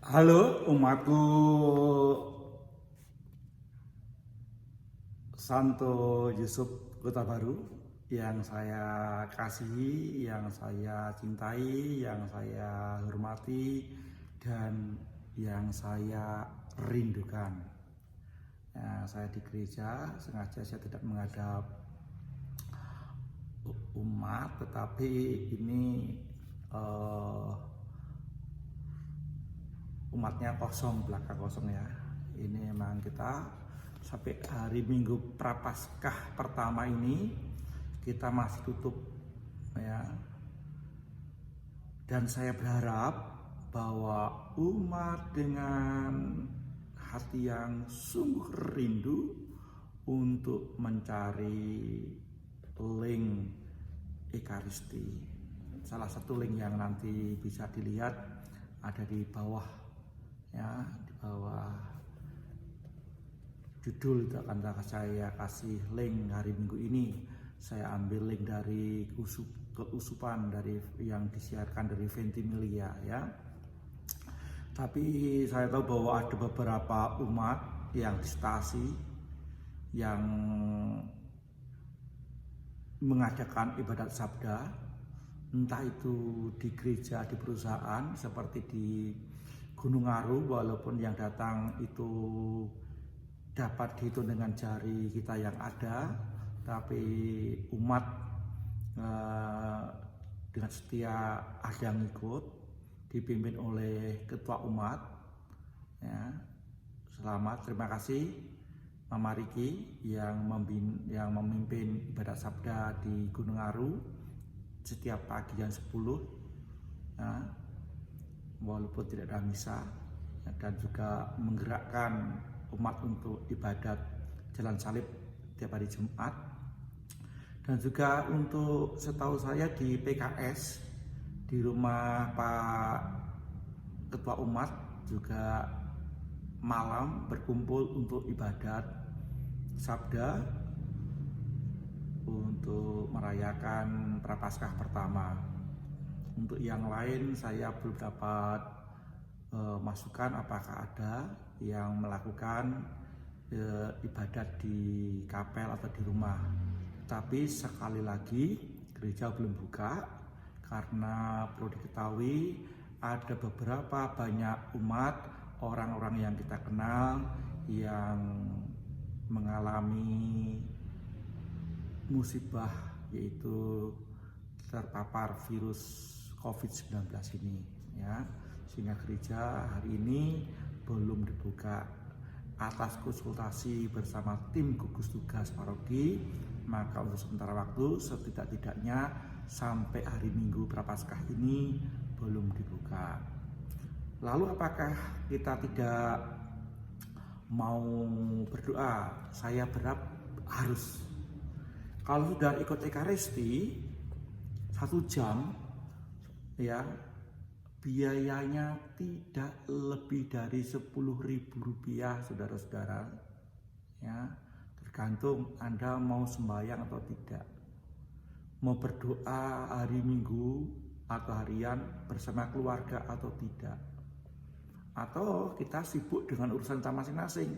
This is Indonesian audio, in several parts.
Halo umatku Santo Yusuf Kota Baru yang saya kasihi, yang saya cintai, yang saya hormati, dan yang saya rindukan. Ya, saya di gereja, sengaja saya tidak menghadap umat, tetapi ini umatnya kosong, belakang kosong ya. Ini memang kita sampai hari Minggu Prapaskah pertama ini kita masih tutup ya. Dan saya berharap bahwa umat dengan hati yang sungguh rindu untuk mencari link Ekaristi. Salah satu link yang nanti bisa dilihat ada di bawah ya, di bawah judul itu akan saya kasih link hari Minggu ini. Saya ambil link dari keusupan dari yang disiarkan dari Ventimiglia ya. Tapi saya tahu bahwa ada beberapa umat yang di stasi yang mengadakan ibadat sabda, entah itu di gereja, di perusahaan seperti di Gunung Aru, walaupun yang datang itu dapat dihitung dengan jari kita yang ada, tapi umat dengan setia ada yang ikut, dipimpin oleh ketua umat ya. Selamat, terima kasih Mama Riki yang memimpin ibadat sabda di Gunung Aru setiap pagi jam 10 ya, walaupun tidak ada misa ya, dan juga menggerakkan umat untuk ibadat jalan salib tiap hari Jumat. Dan juga untuk setahu saya di PKS di rumah Pak Ketua Umat juga malam berkumpul untuk ibadat sabda untuk merayakan Prapaskah pertama. Untuk yang lain saya belum dapat masukan apakah ada yang melakukan ibadat di kapel atau di rumah. Tapi sekali lagi gereja belum buka karena perlu diketahui ada beberapa banyak umat orang-orang yang kita kenal yang mengalami musibah, yaitu terpapar virus COVID-19 ini ya, sehingga gereja hari ini belum dibuka. Atas konsultasi bersama tim gugus tugas paroki, maka untuk sementara waktu setidak-tidaknya sampai hari Minggu Prapaskah ini belum dibuka. Lalu apakah kita tidak mau berdoa? Saya berharap harus. Kalau sudah ikut Ekaristi 1 jam ya, biayanya tidak lebih dari Rp10.000 saudara-saudara ya, tergantung Anda mau sembahyang atau tidak, mau berdoa hari Minggu atau harian bersama keluarga atau tidak, atau kita sibuk dengan urusan kita masing-masing,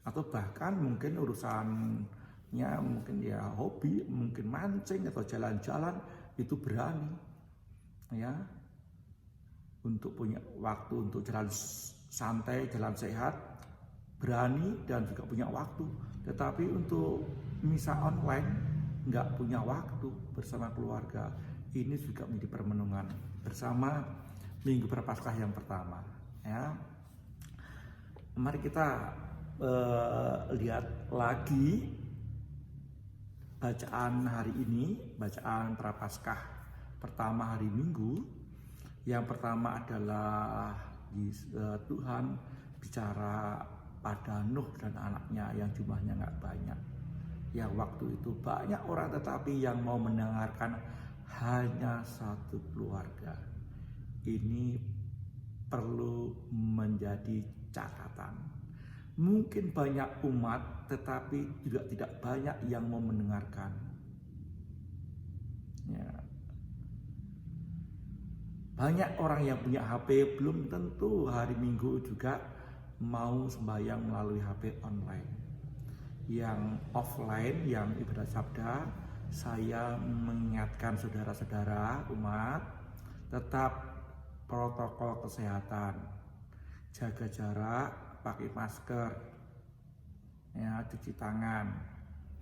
atau bahkan mungkin urusannya mungkin ya hobi, mungkin mancing atau jalan-jalan, itu berani ya, untuk punya waktu untuk jalan santai, jalan sehat, berani dan juga punya waktu. Tetapi untuk misa online nggak punya waktu bersama keluarga, ini juga menjadi permenungan bersama Minggu Prapaskah yang pertama ya. Mari kita lihat lagi bacaan hari ini, bacaan Prapaskah pertama hari Minggu. Yang pertama adalah Tuhan bicara pada Nuh dan anaknya yang jumlahnya nggak banyak. Yang waktu itu banyak orang tetapi yang mau mendengarkan hanya satu keluarga. Ini perlu menjadi catatan. Mungkin banyak umat tetapi juga tidak banyak yang mau mendengarkan. Ya. Banyak orang yang punya HP belum tentu hari Minggu juga mau sembahyang melalui HP online. Yang offline, yang ibadah sabda, saya mengingatkan saudara-saudara umat tetap protokol kesehatan, jaga jarak, pakai masker, ya, cuci tangan,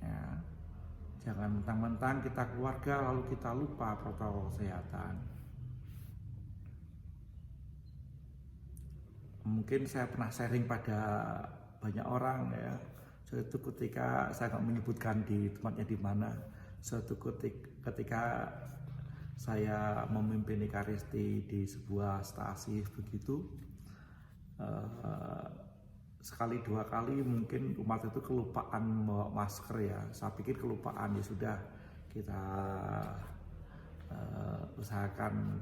ya. Jangan mentang-mentang kita keluarga lalu kita lupa protokol kesehatan. Mungkin saya pernah sharing pada banyak orang, ya. Suatu ketika saya nggak menyebutkan di tempatnya di mana. Suatu ketika saya memimpin Ekaristi di sebuah stasi begitu, sekali dua kali mungkin umat itu kelupaan bawa masker, ya. Saya pikir kelupaan, ya sudah kita usahakan,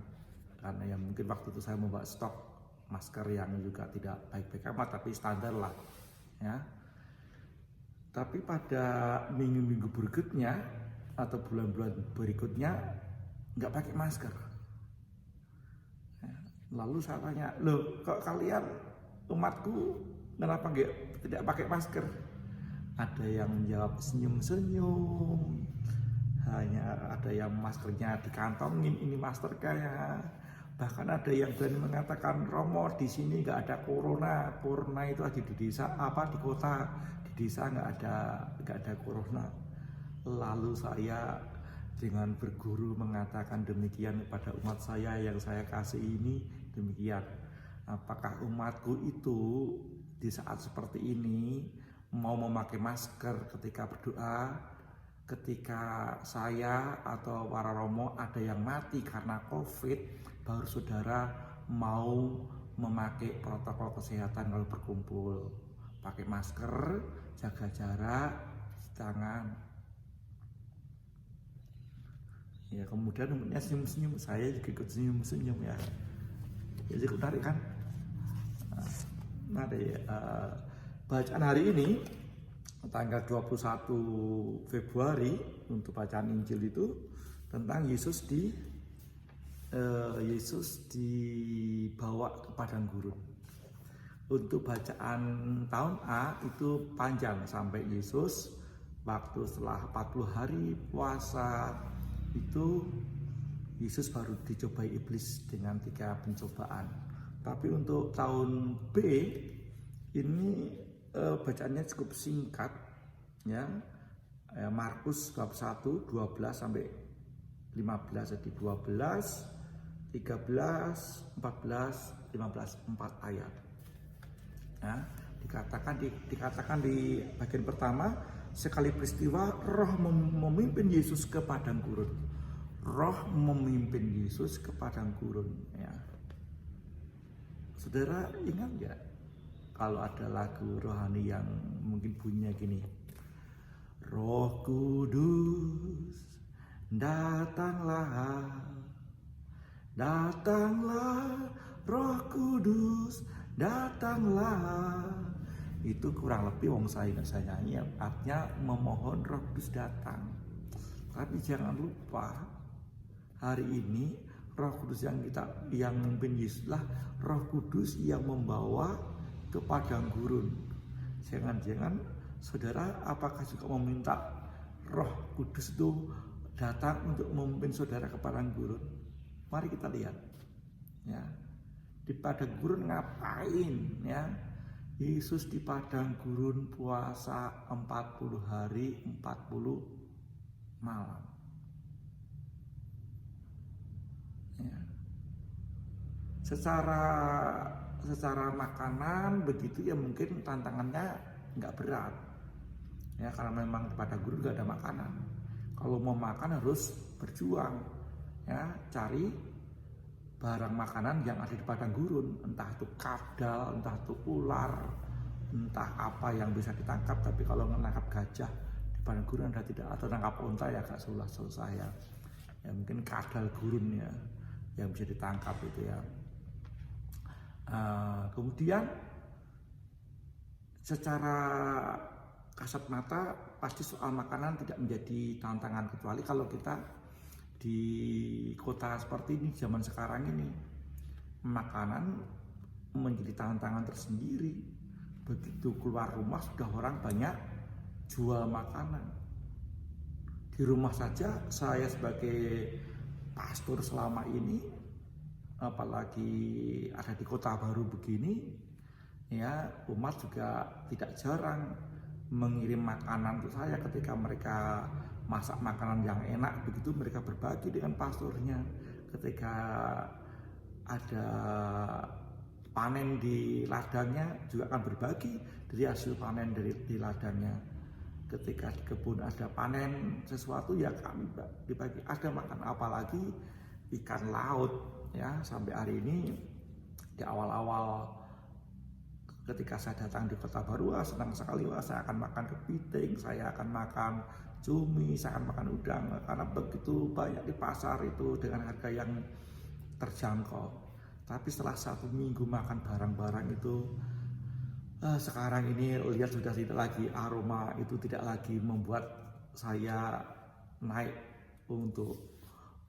karena yang mungkin waktu itu saya membawa stok masker yang juga tidak baik-baik amat tapi standar lah, ya. Tapi pada minggu-minggu berikutnya atau bulan-bulan berikutnya nggak pakai masker. Lalu saya tanya, loh kok kalian umatku kenapa tidak pakai masker? Ada yang menjawab senyum-senyum, hanya ada yang maskernya dikantongin, ini maskernya. Bahkan ada yang berani mengatakan, Romo di sini nggak ada corona itu lagi di desa di kota, di desa nggak ada corona. Lalu saya dengan berguru mengatakan demikian kepada umat saya yang saya kasih ini, demikian. Apakah umatku itu di saat seperti ini mau memakai masker ketika berdoa, ketika saya atau para romo ada yang mati karena COVID, baru saudara mau memakai protokol kesehatan kalau berkumpul, pakai masker, jaga jarak, cuci tangan. Ya, kemudian umatnya senyum-senyum, saya juga ikut senyum-senyum, ya. Ya cukup menarik kan? Nah, bacaan hari ini tanggal 21 Februari untuk bacaan Injil itu tentang Yesus dibawa ke padang gurun. Untuk bacaan tahun A itu panjang sampai Yesus waktu setelah 40 hari puasa itu Yesus baru dicobai iblis dengan 3 pencobaan. Tapi untuk tahun B ini bacaannya cukup singkat, ya. Markus bab 1 12 sampai 15, jadi 12, 13, 14, 15, 4 ayat. Ya, dikatakan di bagian pertama, sekali peristiwa Roh memimpin Yesus ke padang gurun. Roh memimpin Yesus ke padang gurun, ya. Saudara ingat nggak kalau ada lagu rohani yang mungkin bunyinya gini, Roh Kudus datanglah, datanglah, Roh Kudus datanglah. Itu kurang lebih wong saya nyanyi, artinya memohon Roh Kudus datang. Tapi jangan lupa hari ini Roh Kudus yang memimpin Yesuslah Roh Kudus yang membawa ke padang gurun. Jangan-jangan saudara apakah juga meminta Roh Kudus itu datang untuk memimpin saudara ke padang gurun? Mari kita lihat, ya. Di padang gurun ngapain, ya? Yesus di padang gurun puasa 40 hari 40 malam. Ya. Secara makanan begitu, ya mungkin tantangannya nggak berat, ya, karena memang di padang gurun nggak ada makanan. Kalau mau makan harus berjuang, ya, cari barang makanan yang ada di padang gurun, entah itu kadal, entah itu ular, entah apa yang bisa ditangkap. Tapi kalau menangkap gajah di padang gurun Anda tidak, atau tangkap unta ya agak susah ya. Ya mungkin kadal gurun, ya, yang bisa ditangkap itu, ya. Kemudian secara kasat mata pasti soal makanan tidak menjadi tantangan, kecuali kalau kita di kota seperti ini, zaman sekarang ini, makanan menjadi tantangan tersendiri. Begitu keluar rumah sudah orang banyak jual makanan. Di rumah saja saya sebagai pastor selama ini, apalagi ada di kota baru begini, ya umat juga tidak jarang mengirim makanan untuk saya ketika mereka masak makanan yang enak, begitu mereka berbagi dengan pastornya. Ketika ada panen di ladangnya juga akan berbagi dari hasil panen di ladangnya. Ketika di kebun ada panen sesuatu ya kami dibagi, ada makan, apalagi ikan laut ya. Sampai hari ini di awal-awal ketika saya datang di kota baru, senang sekali, saya akan makan kepiting, saya akan makan cumi, saya akan makan udang, karena begitu banyak di pasar itu dengan harga yang terjangkau. Tapi setelah 1 minggu makan barang-barang itu, sekarang ini lihat sudah tidak lagi, aroma itu tidak lagi membuat saya naik untuk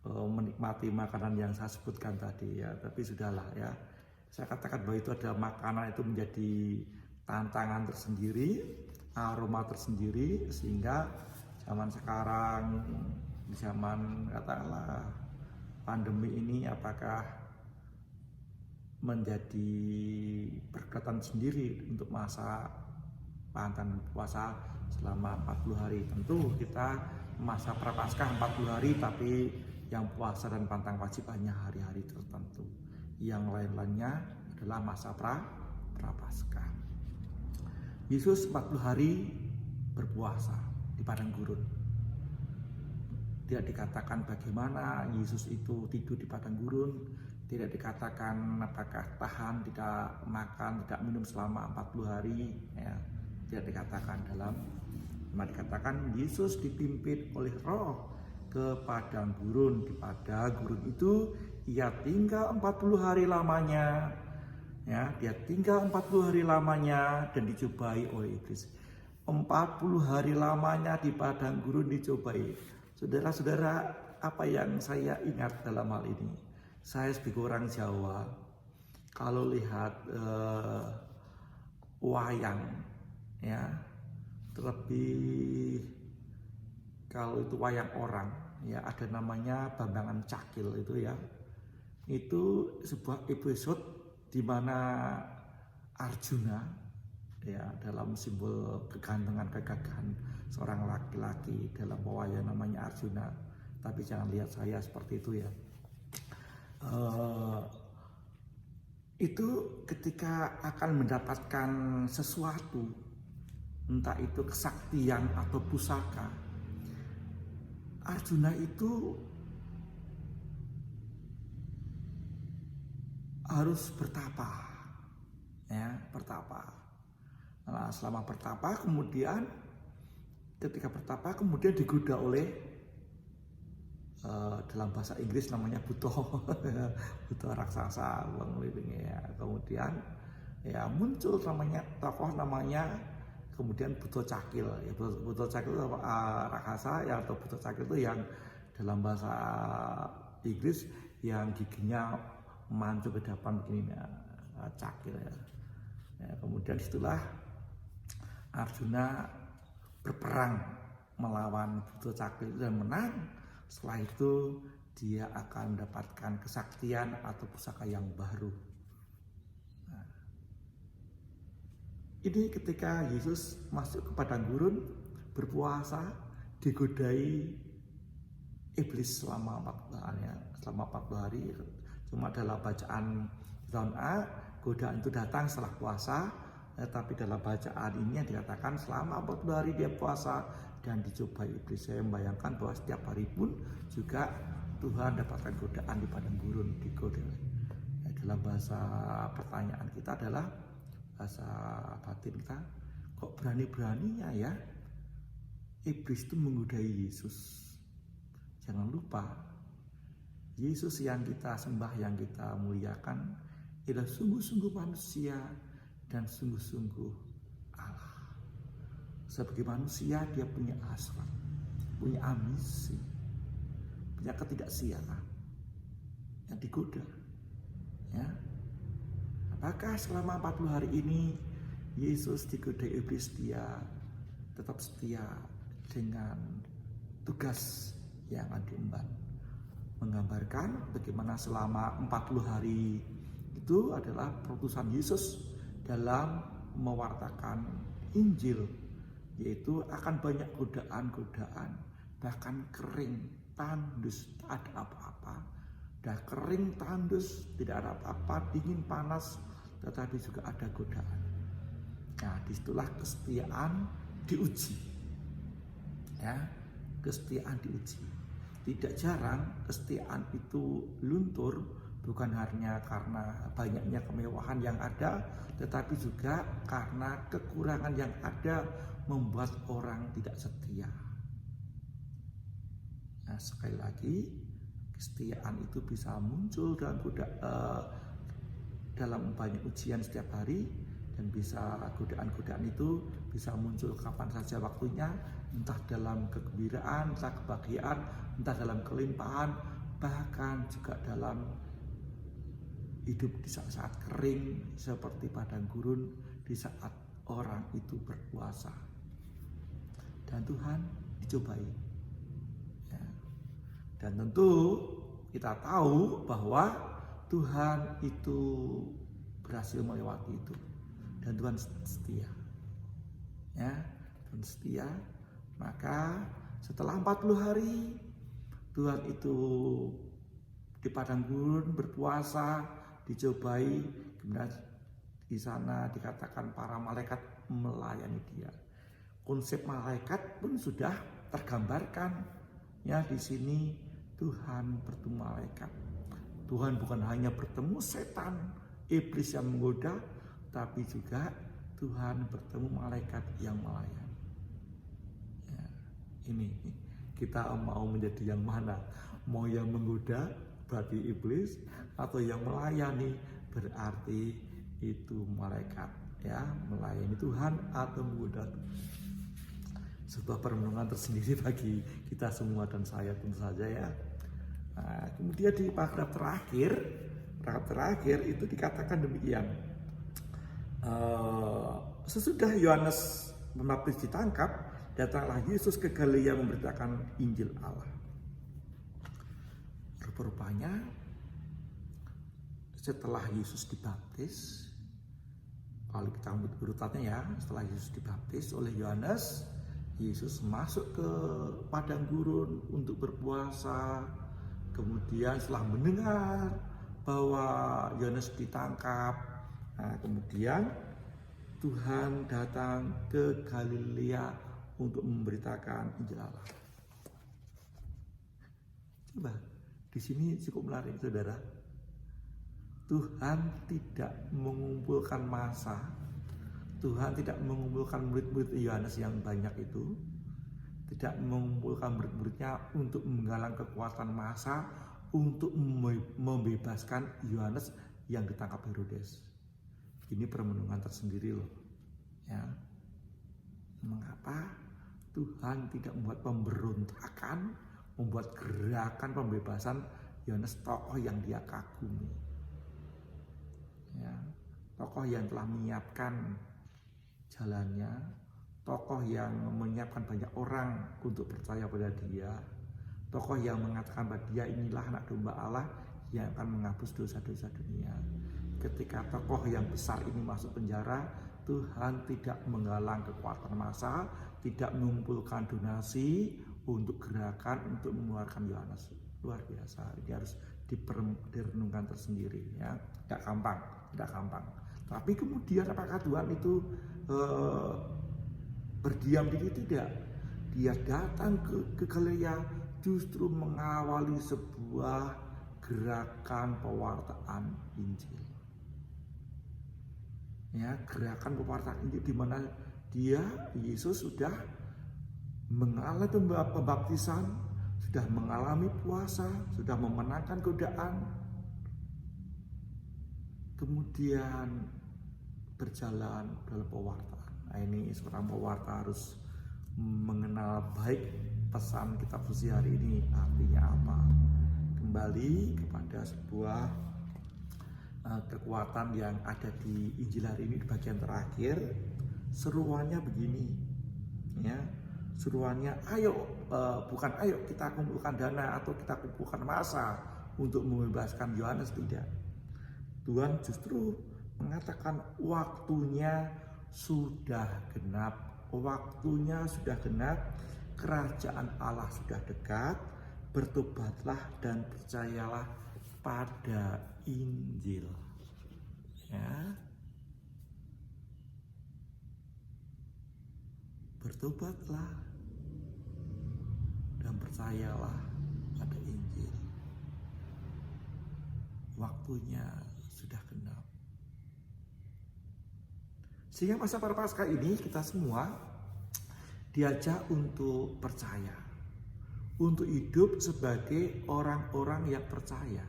menikmati makanan yang saya sebutkan tadi ya. Tapi sudahlah ya, saya katakan bahwa itu adalah makanan itu menjadi tantangan tersendiri, aroma tersendiri, sehingga zaman sekarang, zaman katakanlah pandemi ini, apakah menjadi berkatan sendiri untuk masa pantang puasa selama 40 hari. Tentu kita masa prapaskah 40 hari, tapi yang puasa dan pantang wajib hanya hari-hari tertentu. Yang lain-lainnya adalah masa prapaskah. Yesus 40 hari berpuasa di padang gurun. Tidak dikatakan bagaimana Yesus itu tidur di padang gurun, tidak dikatakan apakah tahan, tidak makan, tidak minum selama 40 hari ya. Tidak dikatakan cuma dikatakan Yesus dipimpin oleh Roh ke padang gurun. Di padang gurun itu ia tinggal 40 hari lamanya ya, dia tinggal 40 hari lamanya dan dicobai oleh iblis. 40 hari lamanya di padang gurun dicobai. Saudara-saudara, apa yang saya ingat dalam hal ini, saya sebagai orang Jawa, kalau lihat wayang ya, terlebih kalau itu wayang orang ya, ada namanya Bambangan Cakil itu ya. Itu sebuah episode di mana Arjuna ya, dalam simbol kegantengan, kegagahan seorang laki-laki dalam wayang namanya Arjuna. Tapi jangan lihat saya seperti itu ya. Itu ketika akan mendapatkan sesuatu, entah itu kesaktian atau pusaka, Arjuna itu harus bertapa ya, bertapa. Nah, selama bertapa, kemudian ketika bertapa kemudian digoda oleh dalam bahasa Inggris namanya buto buto raksasa ya. Kemudian ya muncul namanya tokoh namanya kemudian Buto Cakil ya. Buto Cakil itu raksasa ya, atau Buto Cakil itu yang dalam bahasa Inggris yang giginya mancung ke depan begini ya, cakil ya. Kemudian disitulah Arjuna berperang melawan Buto Cakil dan menang. Setelah itu dia akan mendapatkan kesaktian atau pusaka yang baru. Nah, ini ketika Yesus masuk ke padang gurun berpuasa, digodai iblis selama 40 hari ya. Selama 40 hari, cuma dalam bacaan tahun A, godaan itu datang setelah puasa. Tapi dalam bacaan ini yang dikatakan selama 40 hari dia puasa dan dicobai iblis. Saya membayangkan bahwa setiap hari pun juga Tuhan dapatkan godaan di padang gurun, digoda. Dalam bahasa pertanyaan kita adalah bahasa batin kita, kok berani-beraninya ya iblis itu menggodai Yesus. Jangan lupa, Yesus yang kita sembah, yang kita muliakan adalah sungguh-sungguh manusia dan sungguh-sungguh Allah. Sebagai manusia dia punya hasrat, punya ambisi. punya ketidaksiapan yang digoda. Ya. Apakah selama 40 hari ini Yesus digoda iblis, dia tetap setia dengan tugas yang akan diemban? Menggambarkan bagaimana selama 40 hari itu adalah perutusan Yesus dalam mewartakan Injil, yaitu akan banyak godaan-godaan, bahkan kering, tandus, tak ada apa-apa, dah kering, tandus, tidak ada apa-apa, dingin, panas, tetapi juga ada godaan. Nah, disitulah kesetiaan diuji. Ya, kesetiaan diuji. Tidak jarang kesetiaan itu luntur, bukan hanya karena banyaknya kemewahan yang ada, tetapi juga karena kekurangan yang ada membuat orang tidak setia. Nah, sekali lagi, kesetiaan itu bisa muncul dalam banyak ujian setiap hari, dan bisa godaan-godaan itu bisa muncul kapan saja waktunya, entah dalam kegembiraan, entah kebahagiaan, entah dalam kelimpahan, bahkan juga dalam hidup di saat-saat kering seperti padang gurun, di saat orang itu berpuasa. Dan Tuhan dicobai. Ya. Dan tentu kita tahu bahwa Tuhan itu berhasil melewati itu. Dan Tuhan setia. Ya, Tuhan setia. Maka setelah 40 hari Tuhan itu di padang gurun berpuasa, dicobai, kemudian di sana dikatakan para malaikat melayani dia. Konsep malaikat pun sudah tergambarkan. Ya, di sini Tuhan bertemu malaikat. Tuhan bukan hanya bertemu setan, iblis yang menggoda, tapi juga Tuhan bertemu malaikat yang melayani. Ya, ini kita mau menjadi yang mana? Mau yang menggoda berarti iblis, atau yang melayani berarti itu malaikat, ya, melayani Tuhan atau menggoda. Sebuah perenungan tersendiri bagi kita semua dan saya tentu saja, ya. Nah, kemudian di paragraf terakhir itu dikatakan demikian. Sesudah Yohanes Pembaptis ditangkap, datanglah Yesus ke Galilea memberitakan Injil Allah. Rupa-rupanya setelah Yesus dibaptis, kalau kita ambil urutannya, ya, setelah Yesus dibaptis oleh Yohanes, Yesus masuk ke padang gurun untuk berpuasa. Kemudian setelah mendengar bahwa Yohanes ditangkap, nah, kemudian Tuhan datang ke Galilea untuk memberitakan Injil Allah. Coba, di sini cukup menarik, saudara. Tuhan tidak mengumpulkan massa, Tuhan tidak mengumpulkan murid-murid Yohanes yang banyak itu, tidak mengumpulkan murid-muridnya untuk menggalang kekuatan massa untuk membebaskan Yohanes yang ditangkap Herodes. Ini permenungan tersendiri loh, ya. Mengapa Tuhan tidak membuat pemberontakan, membuat gerakan pembebasan Yohanes, tokoh yang dia kagumi, ya, tokoh yang telah menyiapkan jalannya, tokoh yang menyiapkan banyak orang untuk percaya pada dia, tokoh yang mengatakan bahwa dia inilah anak domba Allah yang akan menghapus dosa-dosa dunia. Ketika tokoh yang besar ini masuk penjara, Tuhan tidak menggalang kekuatan massa, tidak mengumpulkan donasi untuk gerakan untuk mengeluarkan Yohanes. Luar biasa, ini harus direnungkan tersendiri, ya. Tidak gampang. Tapi kemudian apakah Tuhan itu berdiam diri? Tidak. Dia datang ke Galilea justru mengawali sebuah gerakan pewartaan Injil. Ya, gerakan pewartaan Injil di mana Yesus sudah mengalami pembaptisan, sudah mengalami puasa, sudah memenangkan godaan, kemudian berjalan dalam pewartaan. Nah, ini seorang pewarta harus mengenal baik pesan kitab suci hari ini artinya apa. Kembali kepada sebuah kekuatan yang ada di Injil hari ini di bagian terakhir. Seruannya begini ya, seruannya ayo, bukan ayo kita kumpulkan dana atau kita kumpulkan massa untuk membebaskan Yohanes, tidak. Tuhan justru mengatakan waktunya sudah genap, waktunya sudah genap, kerajaan Allah sudah dekat, bertobatlah dan percayalah pada Injil. Ya. Bertobatlah dan percayalah pada Injil. Waktunya sudah genap. Sehingga masa Prapaskah ini kita semua diajak untuk percaya, untuk hidup sebagai orang-orang yang percaya,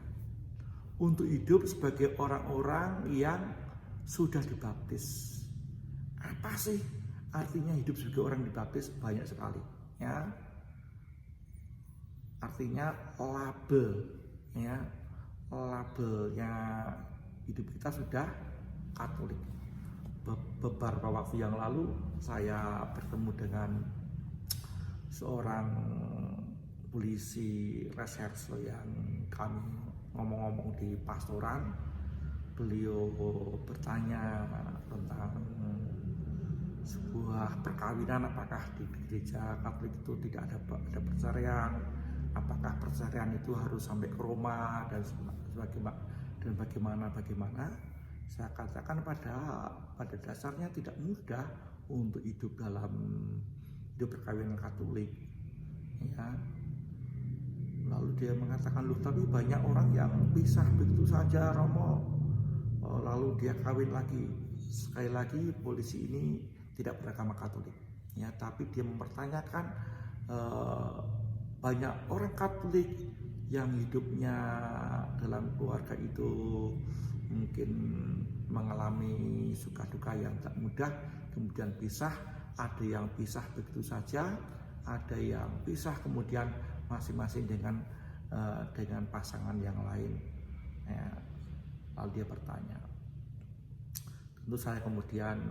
untuk hidup sebagai orang-orang yang sudah dibaptis. Apa sih artinya hidup sebagai orang dibaptis? Banyak sekali ya. Artinya label ya, labelnya hidup kita sudah Katolik. Beberapa waktu yang lalu saya bertemu dengan seorang polisi reserse yang kami ngomong-ngomong di pastoran. Beliau bertanya tentang sebuah perkawinan, apakah di gereja Katolik itu tidak ada perceraian, apakah perceraian itu harus sampai ke Roma dan bagaimana. Saya katakan pada dasarnya tidak mudah untuk hidup dalam hidup perkawinan Katolik ya. Lalu dia mengatakan, loh tapi banyak orang yang pisah begitu saja Romo, lalu dia kawin lagi. Sekali lagi, polisi ini tidak beragama Katolik ya, tapi dia mempertanyakan banyak orang Katolik yang hidupnya dalam keluarga itu mungkin mengalami suka duka yang tak mudah, kemudian pisah. Ada yang pisah begitu saja, ada yang pisah kemudian masing-masing dengan pasangan yang lain ya. Lalu dia bertanya, tentu saya kemudian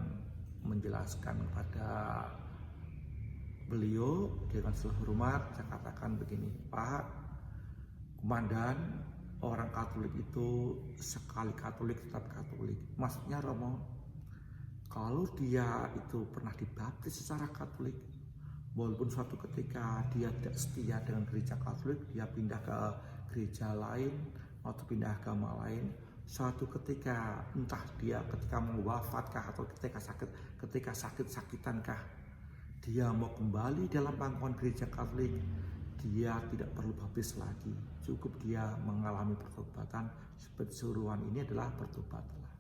menjelaskan kepada beliau dengan seluruh hormat. Saya katakan begini, Pak Komandan, orang Katolik itu sekali Katolik tetap Katolik. Maksudnya Romo, kalau dia itu pernah dibaptis secara Katolik, walaupun suatu ketika dia tidak setia dengan gereja Katolik, dia pindah ke gereja lain atau pindah agama lain, suatu ketika entah dia ketika mau wafatkah atau ketika sakit-sakitankah, dia mau kembali dalam pangkuan gereja Katolik, dia tidak perlu baptis lagi, cukup dia mengalami pertobatan. Seperti suruhan ini adalah bertobatlah.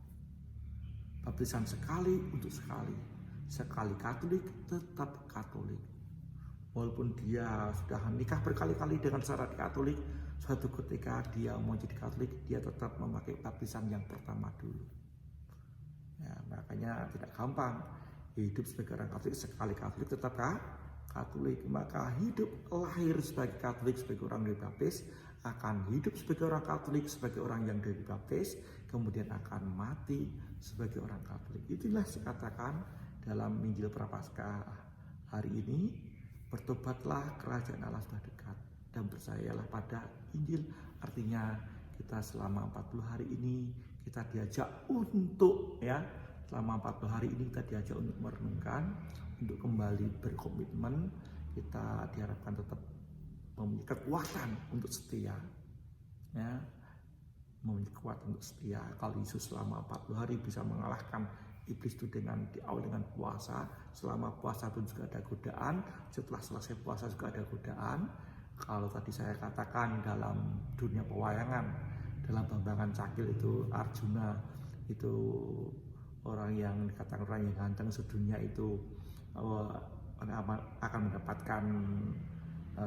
Baptisan sekali untuk sekali, sekali Katolik tetap Katolik. Walaupun dia sudah menikah berkali-kali dengan syarat Katolik, suatu ketika dia mau jadi Katolik, dia tetap memakai baptisan yang pertama dulu. Ya, makanya tidak gampang hidup sebagai orang Katolik, sekali Katolik tetap Katolik. Maka hidup lahir sebagai Katolik, sebagai orang dibaptis, akan hidup sebagai orang Katolik, sebagai orang yang dibaptis, kemudian akan mati sebagai orang Katolik. Itulah dikatakan dalam Injil Prapaskah hari ini, bertobatlah, kerajaan Allah sudah dekat, dan percayalah pada Injil. Artinya kita selama 40 hari ini kita diajak untuk selama 40 hari ini kita diajak untuk merenungkan, untuk kembali berkomitmen. Kita diharapkan tetap memiliki kekuatan untuk setia ya, memiliki kekuatan untuk setia. Kalau Yesus selama 40 hari bisa mengalahkan iblis itu dengan diawali dengan puasa, selama puasa pun juga ada godaan, setelah selesai puasa juga ada godaan. Kalau tadi saya katakan dalam dunia pewayangan, dalam Bambangan Cakil itu Arjuna itu orang yang dikatakan orang yang ganteng sedunia itu akan mendapatkan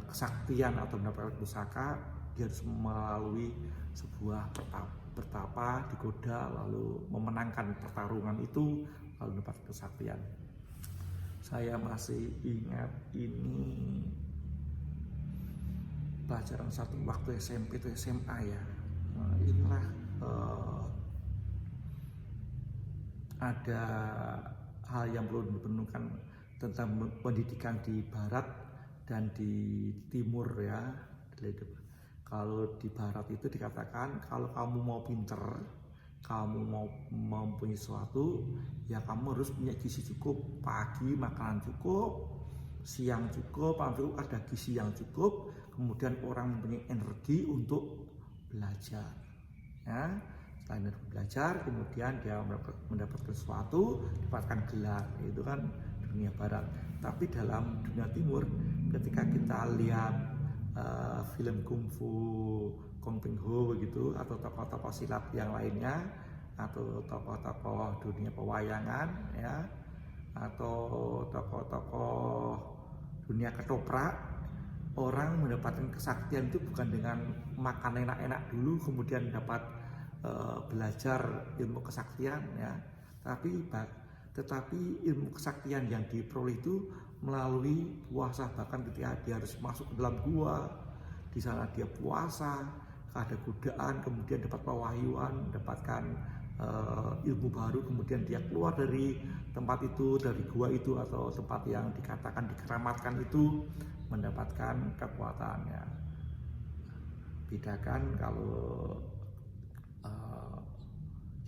kesaktian atau mendapatkan pusaka. Dia harus melalui sebuah bertapa, digoda, lalu memenangkan pertarungan itu, lalu mendapat kesaktian. Saya masih ingat ini pelajaran satu waktu SMP atau SMA ya. Nah, inilah ada hal yang perlu dipenuhkan tentang pendidikan di barat dan di timur ya. Kalau di barat itu dikatakan kalau kamu mau pinter, kamu mau mempunyai sesuatu, ya kamu harus punya gizi cukup. Pagi makanan cukup, siang cukup, ada gizi yang cukup, kemudian orang mempunyai energi untuk belajar. Ya, selain itu belajar, kemudian dia mendapatkan sesuatu, dapatkan gelar, itu kan dunia barat. Tapi dalam dunia timur, ketika kita lihat film kungfu Kung Ping Ho begitu, atau tokoh-tokoh silat yang lainnya, atau tokoh-tokoh dunia pewayangan ya, atau tokoh-tokoh dunia ketoprak, orang mendapatkan kesaktian itu bukan dengan makan enak-enak dulu kemudian dapat belajar ilmu kesaktian ya, tetapi ilmu kesaktian yang diperoleh itu melalui puasa. Bahkan ketika dia harus masuk ke dalam gua, di sana dia puasa, ada godaan, kemudian dapat pewahyuan, dapatkan ilmu baru, kemudian dia keluar dari tempat itu, dari gua itu atau tempat yang dikatakan dikeramatkan itu, mendapatkan kekuatannya. Bedakan kalau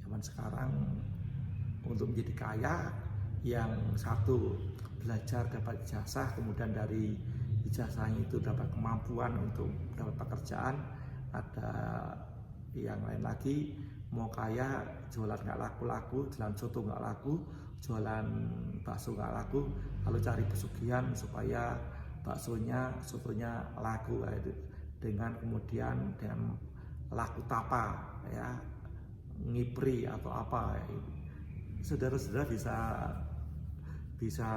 zaman sekarang, untuk menjadi kaya, yang satu belajar dapat ijazah, kemudian dari ijazahnya itu dapat kemampuan untuk dapat pekerjaan. Ada yang lain lagi, mau kaya jualan nggak laku-laku, jualan soto nggak laku, jualan bakso nggak laku, lalu cari pesugihan supaya sotonya laku, dengan kemudian dengan laku tapa ya, ngipri atau apa ya. Saudara-saudara bisa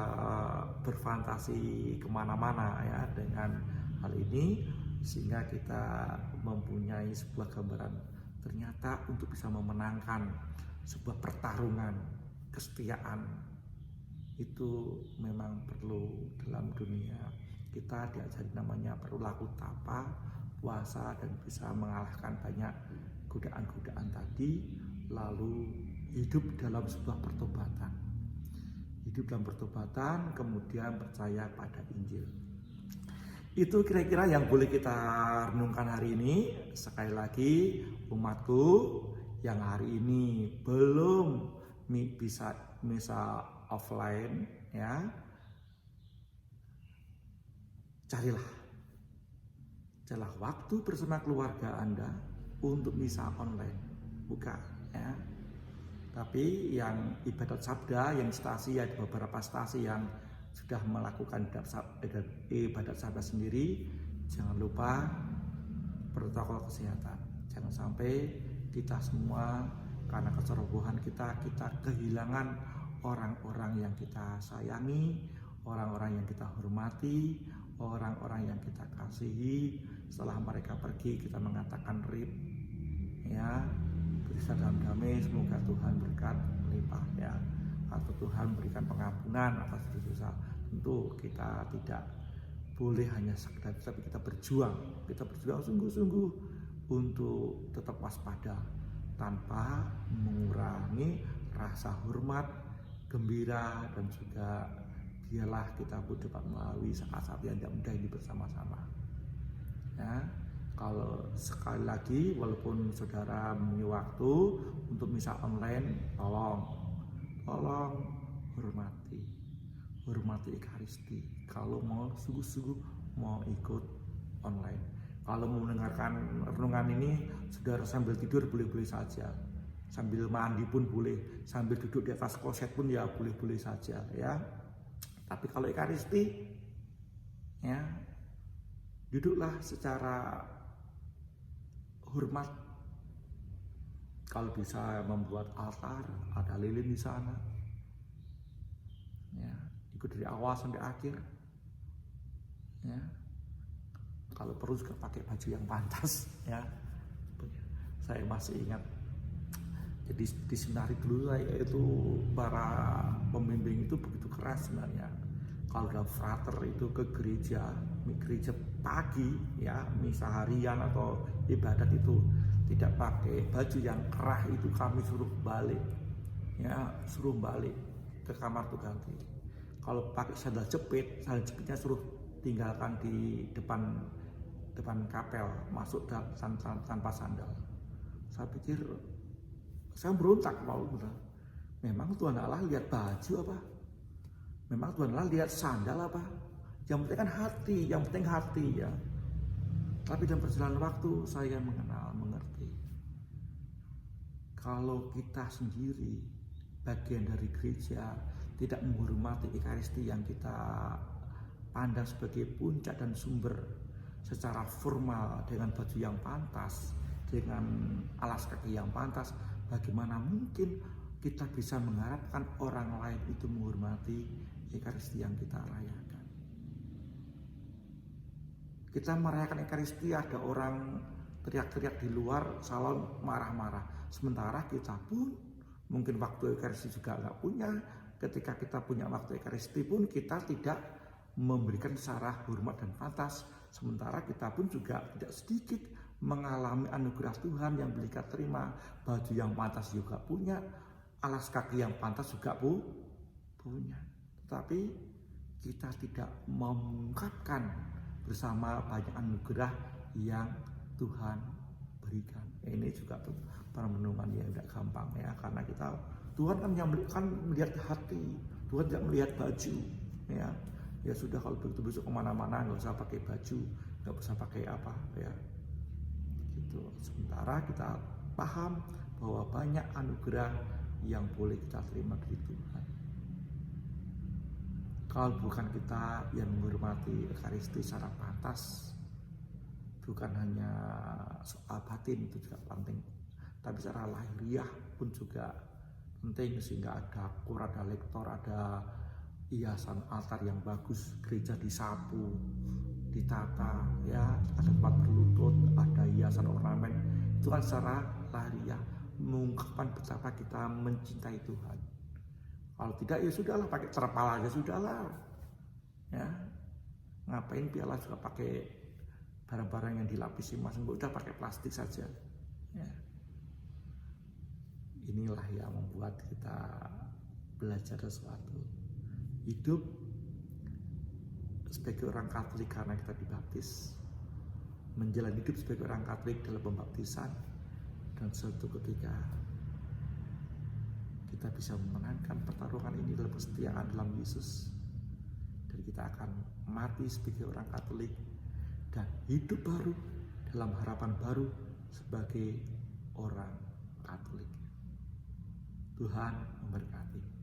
berfantasi kemana-mana ya dengan hal ini, sehingga kita mempunyai sebuah gambaran ternyata untuk bisa memenangkan sebuah pertarungan kesetiaan itu memang perlu. Dalam dunia kita diajari namanya perlu laku tapa, puasa, dan bisa mengalahkan banyak godaan-godaan tadi, lalu hidup dalam sebuah pertobatan. Hidup dalam pertobatan, kemudian percaya pada Injil. Itu kira-kira yang boleh kita renungkan hari ini. Sekali lagi, umatku yang hari ini belum bisa misa offline ya, carilah waktu bersama keluarga Anda untuk misa online, buka ya. Tapi yang ibadat sabda, yang stasi, ada beberapa stasi yang sudah melakukan ibadat sabda sendiri, jangan lupa protokol kesehatan. Jangan sampai kita semua karena kecerobohan kita kehilangan orang-orang yang kita sayangi, orang-orang yang kita hormati, orang-orang yang kita kasihi. Setelah mereka pergi, kita mengatakan rip ya, berisa dalam damai, semoga Tuhan berkat melimpah ya, atau Tuhan berikan pengampunan atas dosa. Tentu kita tidak boleh hanya sekedar, tapi kita berjuang sungguh-sungguh untuk tetap waspada tanpa mengurangi rasa hormat, gembira, dan juga biarlah kita pun dapat melalui saat-saat yang tidak mudah ini bersama-sama ya. Kalau sekali lagi, walaupun saudara mempunyai waktu untuk misa online, tolong hormati Ekaristi. Kalau mau sungguh-sungguh mau ikut online, kalau mau mendengarkan renungan ini, saudara sambil tidur boleh-boleh saja, sambil mandi pun boleh, sambil duduk di atas kloset pun ya boleh-boleh saja ya. Tapi kalau Ekaristi ya, duduklah secara hormat. Kalau bisa membuat altar, ada lilin di sana ya, ikut dari awal sampai akhir ya. Kalau perlu juga pakai baju yang pantas ya. Saya masih ingat, jadi di seminari dulu saya itu para pembimbing itu begitu keras sebenarnya. Kalau udah frater itu ke gereja pagi ya, misa harian atau ibadat itu tidak pakai baju yang kerah, itu kami suruh balik ya, suruh balik ke kamar tuh ganti. Kalau pakai sandal jepitnya suruh tinggalkan di depan kapel, masuk tanpa sandal. Saya pikir, saya berontak mau bilang, memang Tuhan Allah lihat baju apa? Memang Tuhan Allah lihat sandal apa? Yang penting kan hati, yang penting hati ya. Tapi dalam perjalanan waktu saya mengerti. Kalau kita sendiri bagian dari gereja tidak menghormati Ekaristi yang kita pandang sebagai puncak dan sumber secara formal, dengan baju yang pantas, dengan alas kaki yang pantas, bagaimana mungkin kita bisa mengharapkan orang lain itu menghormati Ekaristi yang kita rayakan? Kita merayakan Ekaristi, ada orang teriak-teriak di luar salon marah-marah, sementara kita pun mungkin waktu Ekaristi juga nggak punya. Ketika kita punya waktu Ekaristi pun kita tidak memberikan secara hormat dan pantas, sementara kita pun juga tidak sedikit mengalami anugerah Tuhan yang kita terima. Baju yang pantas juga punya, alas kaki yang pantas juga punya, tetapi kita tidak mengungkapkan bersama banyak anugerah yang Tuhan berikan. Ini juga tuh perenungan yang tidak gampang ya, karena Tuhan kan melihat hati, Tuhan tidak melihat baju ya. Ya sudah, kalau begitu besok kemana-mana nggak usah pakai baju, nggak usah pakai apa ya gitu. Sementara kita paham bahwa banyak anugerah yang boleh kita terima dari Tuhan. Kalau bukan kita yang menghormati Ekaristi secara pantas, bukan hanya soal batin itu juga penting, tapi secara lahiriah pun juga penting, sehingga ada kur, ada lektor, ada hiasan altar yang bagus, gereja disapu, ditata ya, ada tempat berlutut, ada hiasan ornamen. Itu kan secara lahiriah mengungkapkan betapa kita mencintai Tuhan. Kalau tidak ya sudahlah, pakai terpal aja sudahlah ya. Ngapain piala juga pakai barang-barang yang dilapisi emas, udah pakai plastik saja ya. Inilah yang membuat kita belajar sesuatu, hidup sebagai orang Katolik karena kita dibaptis, menjalani hidup sebagai orang Katolik dalam pembaptisan, dan suatu ketika kita bisa memenangkan pertarungan ini dalam kesetiaan dalam Yesus, dan kita akan mati sebagai orang Katolik dan hidup baru dalam harapan baru sebagai orang Katolik. Tuhan memberkati.